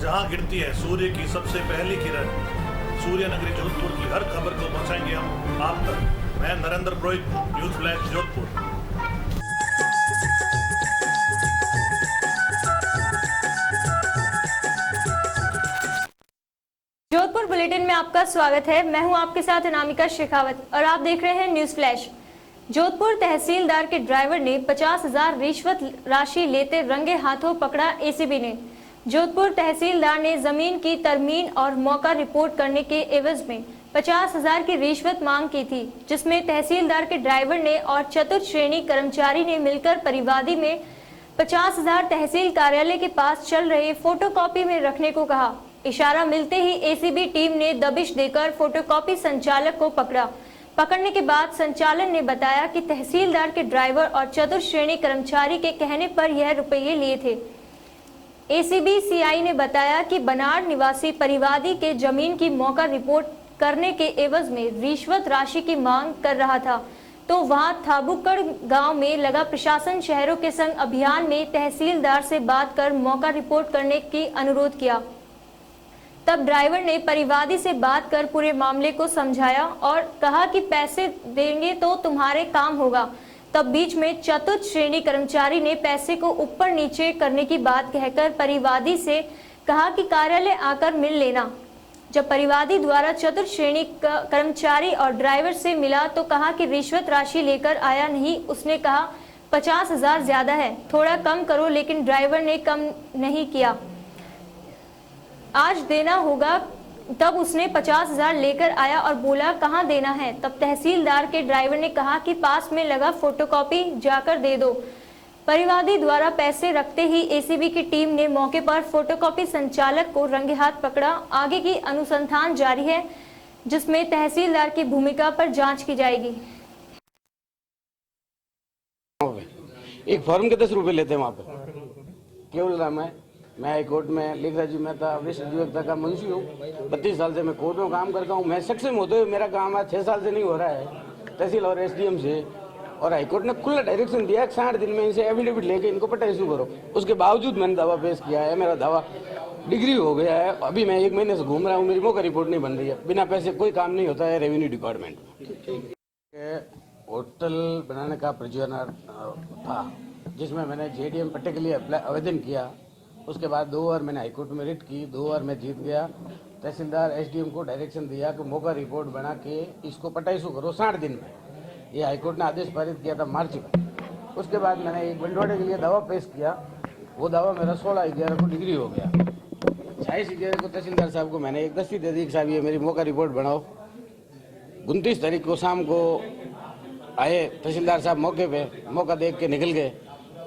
जहां गिरती है सूर्य की सबसे पहली किरण, सूर्य नगरी जोधपुर की हर खबर को पहुंचाएंगे हम आप तक। मैं Narendra Purohit, news flash Jodhpur. Jodhpur bulletin में आपका स्वागत है। मैं हूं आपके साथ अनामिका शेखावत और आप देख रहे हैं न्यूज फ्लैश। जोधपुर तहसीलदार के ड्राइवर ने 50,000 रिश्वत राशि लेते रंगे हाथों पकड़ा एसीबी ने। जोधपुर तहसीलदार ने जमीन की तरमीन और मौका रिपोर्ट करने के एवज में 50,000 की रिश्वत मांग की थी, जिसमें तहसीलदार के ड्राइवर ने और चतुर्थ श्रेणी कर्मचारी ने मिलकर परिवादी में 50,000 तहसील कार्यालय के पास चल रहे फोटोकॉपी में रखने को कहा। इशारा मिलते ही एसीबी टीम ने दबिश देकर फोटोकॉपी संचालक को पकड़ा। पकड़ने के बाद संचालन ने बताया कि तहसीलदार के ड्राइवर और चतुर्थ श्रेणी कर्मचारी के कहने पर यह रुपये लिए थे। एसीबी सीआई ने बताया कि बनाड़ निवासी परिवादी के जमीन की मौका रिपोर्ट करने के एवज में रिश्वत राशि की मांग कर रहा था, तो वहां थाबुकड़ गांव में लगा प्रशासन शहरों के संग अभियान में तहसीलदार से बात कर मौका रिपोर्ट करने की अनुरोध किया। तब ड्राइवर ने परिवादी से बात कर पूरे मामले को समझाया और कहा कि पैसे देंगे तो तुम्हारे काम होगा। तब बीच में चतुर्थ श्रेणी कर्मचारी ने पैसे को ऊपर नीचे करने की बात कहकर परिवादी से कहा कि कार्यालय आकर मिल लेना। जब परिवादी द्वारा चतुर्थ श्रेणी कर्मचारी और ड्राइवर से मिला तो कहा कि रिश्वत राशि लेकर आया नहीं। उसने कहा 50,000 ज्यादा है, थोड़ा कम करो, लेकिन ड्राइवर ने कम नहीं किया। आज देना होगा। तब उसने 50,000 लेकर आया और बोला कहाँ देना है। तब तहसीलदार के ड्राइवर ने कहा कि पास में लगा फोटोकॉपी जाकर दे दो। परिवादी द्वारा पैसे रखते ही एसीबी की टीम ने मौके पर फोटोकॉपी संचालक को रंगे हाथ पकड़ा। आगे की अनुसंधान जारी है, जिसमें तहसीलदार की भूमिका पर जांच की जाएगी। एक फॉर्म के 10 रुपए लेते हैं वहाँ पे। केवल नाम है। मैं हाई कोर्ट में लिखराज मेहता विश्व अधिवक्ता का मुंशी हूँ। 32 साल से मैं कोर्ट में काम करता हूँ। मैं सक्षम होते हुए मेरा काम आज 6 साल से नहीं हो रहा है तहसील और एसडीएम से, और हाईकोर्ट ने खुला डायरेक्शन दिया 60 दिन में इनसे एफिडेविट लेके इनको पट्टा इशू करो। उसके बावजूद मैंने दावा पेश किया है। मेरा दावा डिग्री हो गया है। अभी मैं 1 महीने से घूम रहा हूँ, मेरी मौका रिपोर्ट नहीं बन रही है। बिना पैसे कोई काम नहीं होता है रेवेन्यू डिपार्टमेंट में। होटल बनाने का प्रयोजन था, जिसमें मैंने जेडीएम पट्टे के लिए आवेदन किया। उसके बाद 2 बार मैंने हाईकोर्ट में रिट की, 2 बार मैं जीत गया। तहसीलदार एसडीएम को डायरेक्शन दिया कि मौका रिपोर्ट बना के इसको पट्टा इशू करो 60 दिन में। ये हाईकोर्ट ने आदेश पारित किया था मार्च में। उसके बाद मैंने एक बंटवारे के लिए दावा पेश किया। वो दावा मेरा 16/11 को डिग्री हो गया। 26/11 को तहसीलदार साहब को मैंने एक दस्ती दे दी कि साहब ये मेरी मौका रिपोर्ट बनाओ। 29 तारीख को शाम को आए तहसीलदार साहब मौके पे, मौका देख के निकल गए।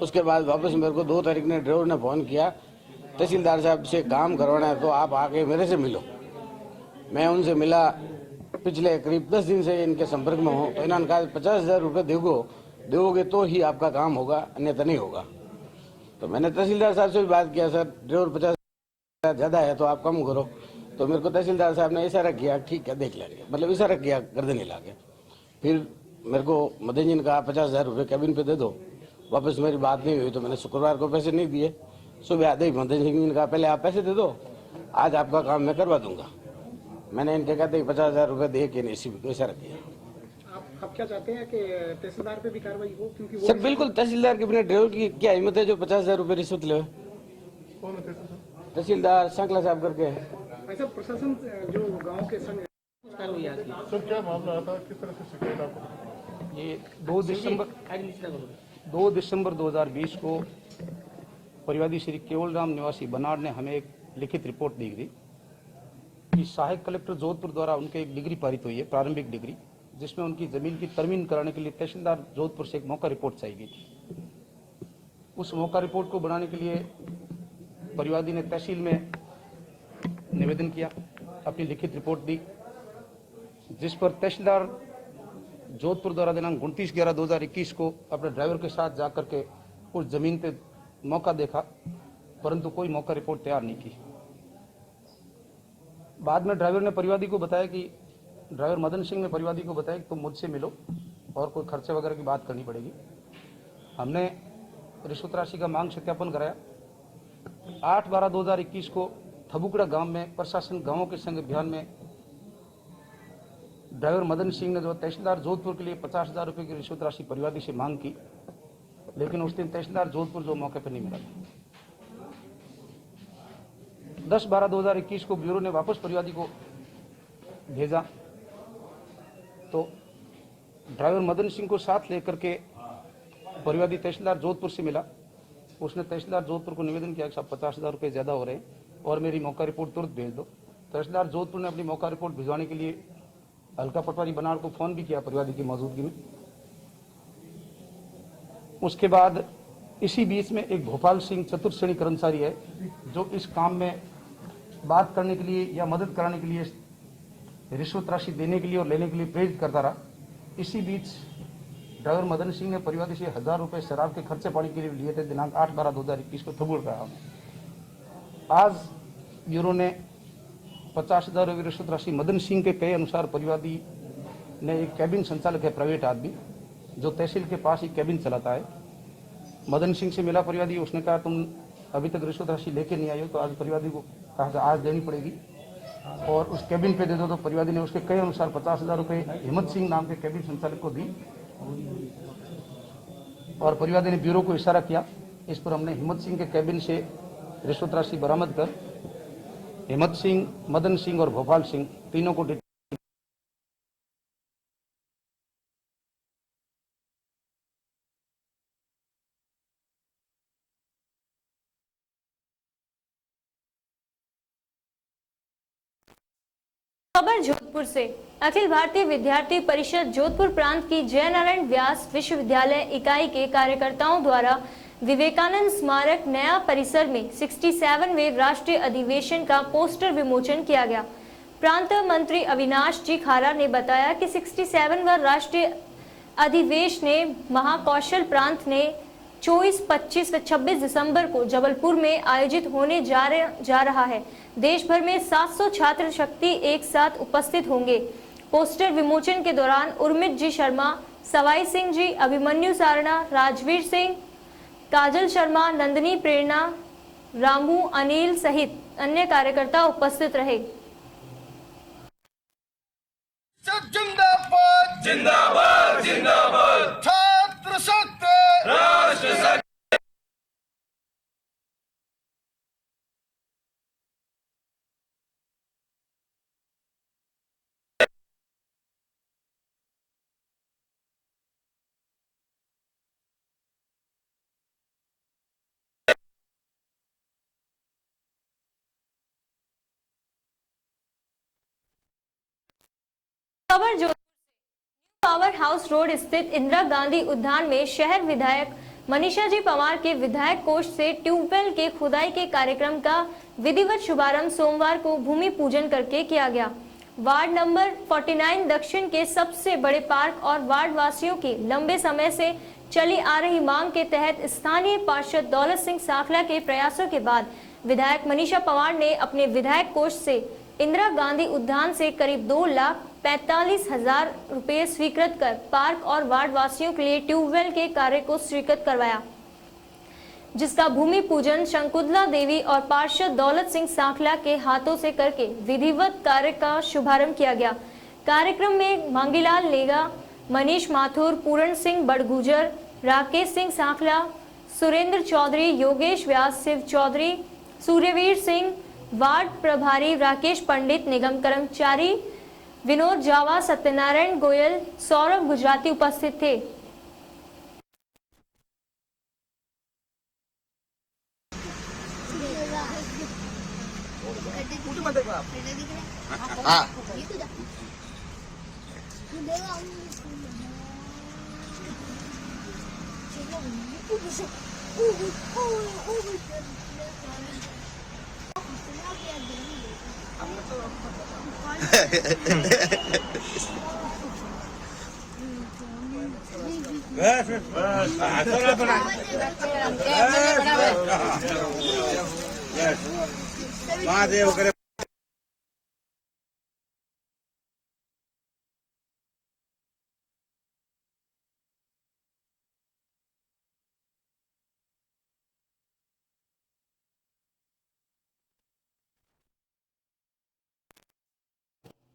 उसके बाद वापस मेरे को 2 तारीख ने ड्राइवर ने फ़ोन किया, तहसीलदार साहब से काम करवाना है तो आप आके मेरे से मिलो। मैं उनसे मिला। पिछले करीब 10 दिन से इनके संपर्क में हूँ। तो इन्होंने कहा 50,000 रुपये दोगे तो ही आपका काम होगा, अन्यथा नहीं होगा। तो मैंने तहसीलदार साहब से भी बात किया, सर ड्राइवर 50,000 ज़्यादा है तो आप कम करो। तो मेरे को तहसीलदार साहब ने इशारा किया, ठीक है देख लेंगे, मतलब इशारा किया गर्दन हिला के। फिर मेरे को मदन जी ने कहा 50,000 रुपये कैबिन पे दे दो। वापस मेरी बात नहीं हुई तो मैंने शुक्रवार को पैसे नहीं दिए। सुबह आते ही मदन सिंह ने कहा पहले आप पैसे दे दो, आज आपका काम मैं करवा दूंगा। मैंने इनके कहते ही 50,000 रुपये दे के एसीबी को इशारा किया। आप क्या चाहते हैं कि तहसीलदार पे भी कार्रवाई हो? क्योंकि सर बिल्कुल तहसीलदार के बिना ड्राइवर की क्या हिम्मत है जो 50,000 रुपये रिश्वत ले। कौन है तहसीलदार सांकला साहब करके। ऐसा प्रशासन जो गांव के संग कार्रवाई आज की। सर क्या मामला था, किस तरह से शिकायत आपको? ये 2 दिसंबर 2020 को परिवादी श्री केवलराम निवासी बनाड़ ने हमें एक लिखित रिपोर्ट दी थी कि सहायक कलेक्टर जोधपुर द्वारा उनके एक डिग्री पारित हुई है, प्रारंभिक डिग्री, जिसमें उनकी जमीन की तरमीन कराने के लिए तहसीलदार जोधपुर से एक मौका रिपोर्ट चाहिए थी। उस मौका रिपोर्ट को बनाने के लिए परिवादी ने तहसील में निवेदन किया, अपनी लिखित रिपोर्ट दी, जिस पर तहसीलदार जोधपुर द्वारा दिनांक 29/11/2021 को अपने ड्राइवर के साथ जाकर के उस जमीन पे मौका देखा, परंतु कोई मौका रिपोर्ट तैयार नहीं की। बाद में ड्राइवर ने परिवादी को बताया कि ड्राइवर मदन सिंह ने परिवादी को बताया कि तुम मुझसे मिलो और कोई खर्चे वगैरह की बात करनी पड़ेगी। हमने रिश्वत राशि का मांग सत्यापन कराया। 8/12/2021 को थबुकड़ा गांव में प्रशासन गांवों के संग अभियान में ड्राइवर मदन सिंह ने जो तहसीलदार जोधपुर के लिए 50,000 रुपये की रिश्वत राशि परिवादी से मांग की, लेकिन उस दिन तहसीलदार जोधपुर जो मौके पर नहीं मिला। 10/12/2021 को ब्यूरो ने वापस परिवादी को भेजा तो ड्राइवर मदन सिंह को साथ लेकर के परिवादी तहसीलदार जोधपुर से मिला। उसने तहसीलदार जोधपुर को निवेदन किया कि साहब 50,000 रुपये ज़्यादा हो रहे हैं और मेरी मौका रिपोर्ट तुरंत भेज दो। तहसीलदार जोधपुर ने अपनी मौका रिपोर्ट भिजवाने के लिए हल्का पटवारी बनाड़ को फ़ोन भी किया परिवादी की मौजूदगी में। उसके बाद इसी बीच में एक भोपाल सिंह चतुर्थ श्रेणी कर्मचारी है जो इस काम में बात करने के लिए या मदद कराने के लिए रिश्वत राशि देने के लिए और लेने के लिए प्रेरित करता रहा। इसी बीच ड्राइवर मदन सिंह ने परिवादी से 1,000 रुपये शराब के खर्चे पानी के लिए लिए थे दिनांक 8/12/2021 को थबुकड़ा में। आज ब्यूरो ने 50,000 रुपये रिश्वत राशि मदन सिंह के कहे अनुसार परिवादी ने एक कैबिन संचालक है प्राइवेट आदमी जो तहसील के पास ही कैबिन चलाता है। मदन सिंह से मिला परिवादी, उसने कहा तुम अभी तक रिश्वत राशि लेके नहीं आई हो तो आज परिवादी को कहा कि आज देनी पड़ेगी और उस कैबिन पे दे दो। तो परिवादी ने उसके कहे अनुसार 50,000 रुपये हिम्मत सिंह नाम के कैबिन संचालक को दी और परिवादी ने ब्यूरो को इशारा किया। इस पर हमने हिम्मत सिंह के कैबिन से रिश्वत राशि बरामद कर हिम्मत सिंह, मदन सिंह और भोपाल सिंह तीनों को खबर जोधपुर से। अखिल भारतीय विद्यार्थी परिषद जोधपुर प्रांत की जयनारायण व्यास विश्वविद्यालय इकाई के कार्यकर्ताओं द्वारा विवेकानंद स्मारक नया परिसर में 67वें राष्ट्रीय अधिवेशन का पोस्टर विमोचन किया गया। प्रांत मंत्री अविनाश जी खारा ने बताया कि 67वां राष्ट्रीय अधिवेशन ने महाकौशल प्रांत ने 24, 25 व 26 दिसंबर को जबलपुर में आयोजित होने जा रहा है। देश भर में 700 छात्र शक्ति एक साथ उपस्थित होंगे। पोस्टर विमोचन के दौरान उर्मित जी शर्मा, सवाई सिंह जी, अभिमन्यु सारणा, राजवीर सिंह, काजल शर्मा, नंदिनी प्रेरणा, रामू, अनिल सहित अन्य कार्यकर्ता उपस्थित रहे। जिंदाबाद जिंदाबाद जिंदाबाद छात्र शक्ति राष्ट्र शक्ति। खबर जो पावर हाउस रोड स्थित इंदिरा गांधी उद्यान में शहर विधायक मनीषा जी पवार के विधायक कोष से ट्यूबवेल के खुदाई के कार्यक्रम का विधिवत शुभारंभ सोमवार को भूमि पूजन करके किया गया। वार्ड नंबर 49 दक्षिण के सबसे बड़े पार्क और वार्ड वासियों की लंबे समय से चली आ रही मांग के तहत स्थानीय पार्षद दौलत सिंह साखला के प्रयासों के बाद विधायक मनीषा पवार ने अपने विधायक कोष से इंदिरा गांधी उद्यान से करीब 2,45,000 रुपए स्वीकृत कर पार्क और वार्ड वासियों के लिए ट्यूबवेल के कार्य को स्वीकृत करवाया, जिसका भूमि पूजन शंकुतला देवी और पार्षद दौलत सिंह साखला के हाथों से करके विधिवत कार्य का शुभारंभ किया गया। कार्यक्रम में मांगीलाल लेगा, मनीष माथुर, पूरण सिंह बड़गुजर, राकेश सिंह साखला, सुरेंद्र चौधरी, योगेश व्यास, शिव चौधरी, सूर्यवीर सिंह, वार्ड प्रभारी राकेश पंडित, निगम कर्मचारी विनोद जावा, सत्यनारायण गोयल, सौरभ गुजराती उपस्थित थे।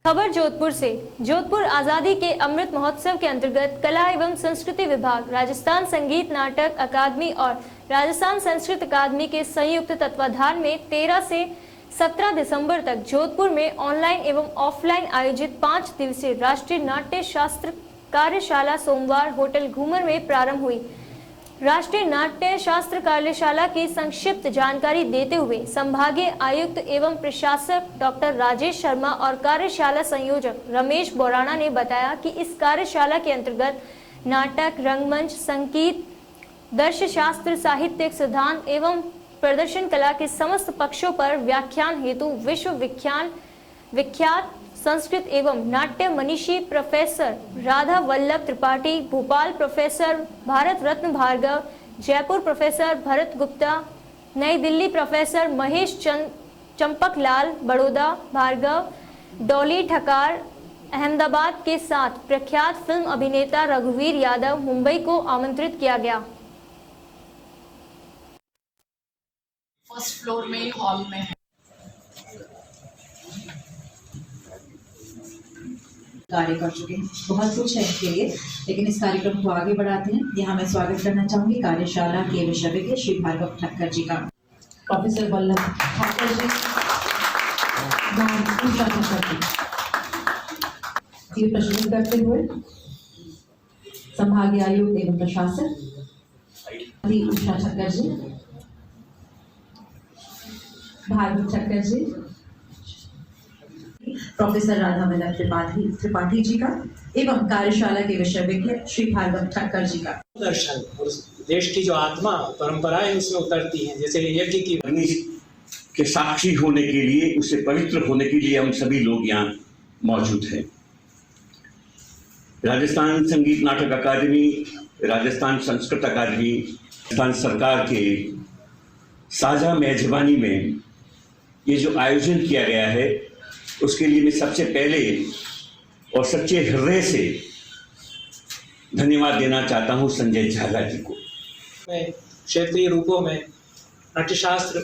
खबर जोधपुर से। जोधपुर आजादी के अमृत महोत्सव के अंतर्गत कला एवं संस्कृति विभाग, राजस्थान संगीत नाटक अकादमी और राजस्थान संस्कृत अकादमी के संयुक्त तत्वाधान में 13 से 17 दिसंबर तक जोधपुर में ऑनलाइन एवं ऑफलाइन आयोजित 5 दिवसीय राष्ट्रीय नाट्य शास्त्र कार्यशाला सोमवार होटल घूमर में प्रारंभ हुई। राष्ट्रीय नाट्य शास्त्र कार्यशाला की संक्षिप्त जानकारी देते हुए संभागीय आयुक्त एवं प्रशासक डॉक्टर राजेश शर्मा और कार्यशाला संयोजक रमेश बोराना ने बताया कि इस कार्यशाला के अंतर्गत नाटक, रंगमंच, संगीत, दर्शशास्त्र, साहित्यिक सिद्धांत एवं प्रदर्शन कला के समस्त पक्षों पर व्याख्यान हेतु विश्व विख्यात संस्कृत एवं नाट्य मनीषी professor Radha Vallabh Tripathi, Bhopal professor Bharat Ratna Bhargava, Jaipur professor Bharat Gupta, नई दिल्ली प्रोफेसर महेश चंपकलाल, बड़ौदा भार्गव, डॉली ठकार, अहमदाबाद के साथ प्रख्यात फिल्म अभिनेता रघुवीर यादव मुंबई को आमंत्रित किया गया। फर्स्ट फ्लोर में हॉल में है। कार्य कर चुके हैं, बहुत कुछ है इनके लिए, लेकिन इस कार्यक्रम को आगे बढ़ाते हैं। यहाँ मैं स्वागत करना चाहूंगी कार्यशाला के विषय श्री भार्गव ठक्कर जी का। प्रोफेसर वल्लभ ठाकर जी प्रस्तुत करते हुए संभागीय आयुक्त एवं प्रशासक उषा ठक्कर जी, भार्गव ठक्कर जी, प्रोफेसर राधा वल्लभ त्रिपाठी जी का एवं कार्यशाला के विषय श्री भार्गव ठक्कर जी का। दर्शन और देश की जो आत्मा परंपराएं उसमें उतरती हैं, जैसे यज्ञ की अग्नि के साक्षी होने के लिए, उससे पवित्र होने के लिए हम सभी लोग यहाँ मौजूद हैं। राजस्थान संगीत नाटक अकादमी, राजस्थान संस्कृत अकादमी, राजस्थान सरकार के साझा मेजबानी में ये जो आयोजन किया गया है उसके लिए मैं सबसे पहले और सच्चे हृदय से धन्यवाद देना चाहता हूं संजय झाला जी को। क्षेत्रीय रूपों में नाट्यशास्त्र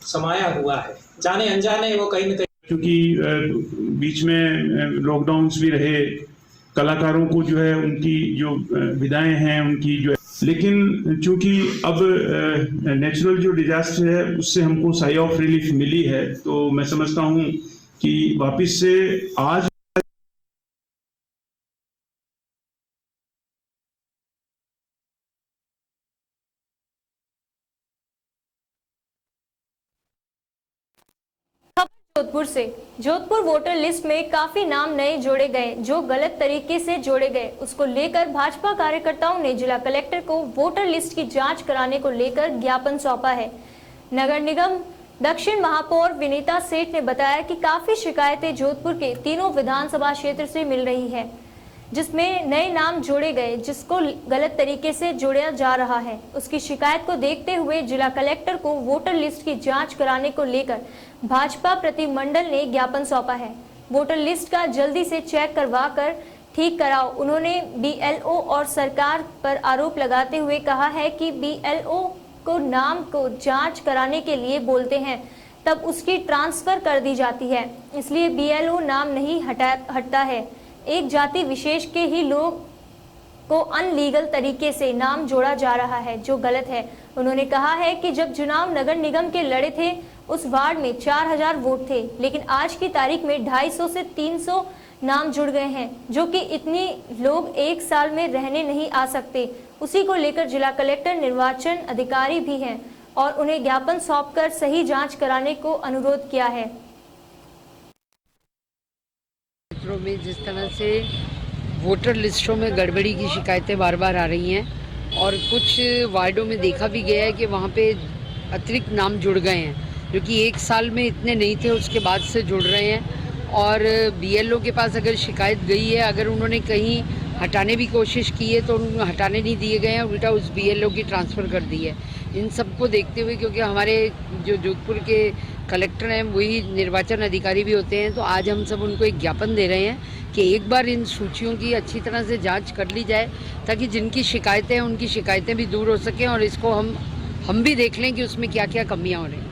समाया हुआ है, जाने अनजाने वो कहीं न कहीं, क्योंकि बीच में लॉकडाउन्स भी रहे, कलाकारों को जो है उनकी जो विदाएं हैं उनकी जो है, लेकिन चूंकि अब नेचुरल जो डिजास्टर है उससे हमको साई ऑफ रिलीफ मिली है, तो मैं समझता हूं कि वापिस से आज जोधपुर से। जोधपुर वोटर लिस्ट में काफी नाम नए जोड़े गए। जो गलत तरीके से जोड़े गए उसको लेकर भाजपा कार्यकर्ताओं ने जिला कलेक्टर को वोटर लिस्ट की जांच कराने को लेकर ज्ञापन सौंपा है। नगर निगम दक्षिण महापौर विनीता सेठ ने बताया कि काफी शिकायतें जोधपुर के तीनों विधानसभा क्षेत्र से मिल रही है, जिसमें नए नाम जोड़े गए जिसको गलत तरीके से जोड़ा जा रहा है। उसकी शिकायत को देखते हुए जिला कलेक्टर को वोटर लिस्ट की जांच कराने को लेकर भाजपा प्रतिमंडल ने ज्ञापन सौंपा है। वोटर लिस्ट का जल्दी से चेक करवा कर ठीक कराओ। उन्होंने बीएलओ और सरकार पर आरोप लगाते हुए कहा है कि बीएलओ को नाम को जांच कराने के लिए बोलते हैं तब उसकी ट्रांसफर कर दी जाती है, इसलिए बीएलओ नाम नहीं हटता है। एक जाति विशेष के ही लोग को अनलीगल तरीके से नाम जोड़ा जा रहा है, जो गलत है। उन्होंने कहा है कि जब चुनाव नगर निगम के लड़े थे उस वार्ड में 4000 वोट थे, लेकिन आज की तारीख में 250 से 300 नाम जुड़ गए हैं, जो कि इतनी लोग एक साल में रहने नहीं आ सकते। उसी को लेकर जिला कलेक्टर निर्वाचन अधिकारी भी हैं और उन्हें ज्ञापन सौंपकर सही जांच कराने को अनुरोध किया है। क्षेत्रों में जिस तरह से वोटर लिस्टों में गड़बड़ी की शिकायतें बार बार आ रही हैं और कुछ वार्डों में देखा भी गया है कि वहाँ पे अतिरिक्त नाम जुड़ गए हैं, जो कि एक साल में इतने नहीं थे उसके बाद से जुड़ रहे हैं। और बीएलओ के पास अगर शिकायत गई है, अगर उन्होंने कहीं हटाने भी कोशिश की है तो उन्होंने हटाने नहीं दिए गए हैं, उल्टा उस बीएलओ की ट्रांसफ़र कर दी है। इन सबको देखते हुए, क्योंकि हमारे जो जोधपुर के कलेक्टर हैं वही निर्वाचन अधिकारी भी होते हैं, तो आज हम सब उनको एक ज्ञापन दे रहे हैं कि एक बार इन सूचियों की अच्छी तरह से जांच कर ली जाए, ताकि जिनकी शिकायतें हैं उनकी शिकायतें भी दूर हो सकें और इसको हम भी देख लें कि उसमें क्या क्या कमियां हो रही हैं।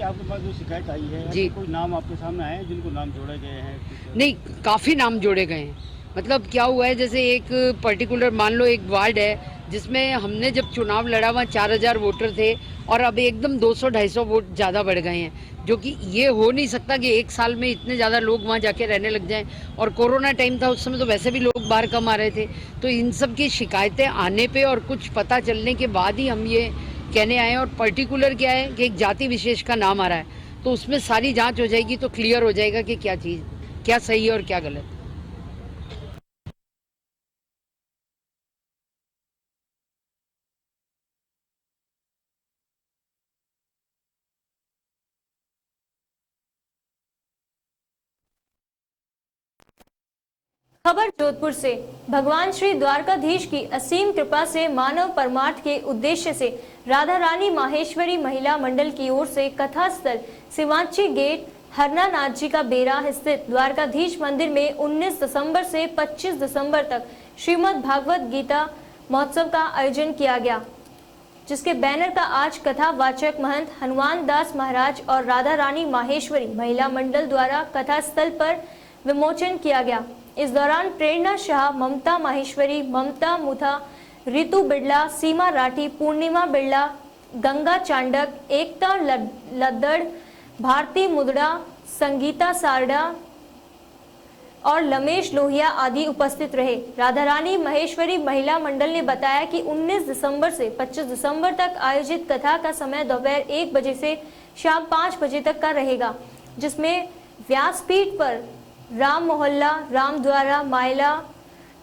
कि आपके पास जो शिकायत आई है जी। कोई नाम आपके सामने आए हैं जिनको नाम जोड़े गए हैं? नहीं, काफ़ी नाम जोड़े गए हैं। मतलब क्या हुआ है, जैसे एक पर्टिकुलर मान लो एक वार्ड है जिसमें हमने जब चुनाव लड़ा वहाँ 4000 वोटर थे और अब एकदम 200-250 वोट ज़्यादा बढ़ गए हैं, जो कि ये हो नहीं सकता कि एक साल में इतने ज़्यादा लोग वहाँ जाके रहने लग जाएं। और कोरोना टाइम था, उस समय तो वैसे भी लोग बाहर कम आ रहे थे। तो इन सब की शिकायतें आने पे और कुछ पता चलने के बाद ही हम ये कहने आए। और पर्टिकुलर क्या है कि एक जाति विशेष का नाम आ रहा है, तो उसमें सारी जाँच हो जाएगी तो क्लियर हो जाएगा कि क्या चीज़ क्या सही है और क्या गलत। खबर जोधपुर से। भगवान श्री द्वारकाधीश की असीम कृपा से मानव परमार्थ के उद्देश्य से राधा रानी माहेश्वरी महिला मंडल की ओर से कथा स्थल शिवांची गेट हरनानाथ जी का बेरा स्थित द्वारकाधीश मंदिर में 19 दिसंबर से 25 दिसंबर तक श्रीमद् भागवत गीता महोत्सव का आयोजन किया गया, जिसके बैनर का आज कथा वाचक महंत हनुमान दास महाराज और राधा रानी माहेश्वरी महिला मंडल द्वारा कथा स्थल पर विमोचन किया गया। इस दौरान प्रेरणा शाह, ममता माहेश्वरी, ममता मुथा, रितु बिड़ला, सीमा राठी, पूर्णिमा बिड़ला, गंगा चांडक, एकता लद्दड़, भारती मुदड़ा, संगीता सारडा और लमेश लोहिया आदि उपस्थित रहे। राधा रानी महेश्वरी महिला मंडल ने बताया कि 19 दिसंबर से 25 दिसंबर तक आयोजित कथा का समय दोपहर 1 बजे से शाम 5 बजे तक का रहेगा, जिसमें व्यासपीठ पर राम मोहल्ला, राम द्वारा मायला,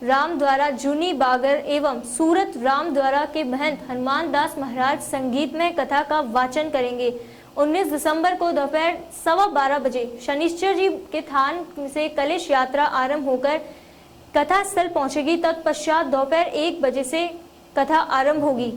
राम द्वारा जूनी बागर एवं सूरत राम द्वारा के महंत हनुमान दास महाराज संगीतमय कथा का वाचन करेंगे। 19 दिसंबर को दोपहर 12:15 बजे शनिश्चर जी के थान से कलश यात्रा आरंभ होकर कथा स्थल पहुंचेगी। तत्पश्चात दोपहर 1 बजे से कथा आरंभ होगी।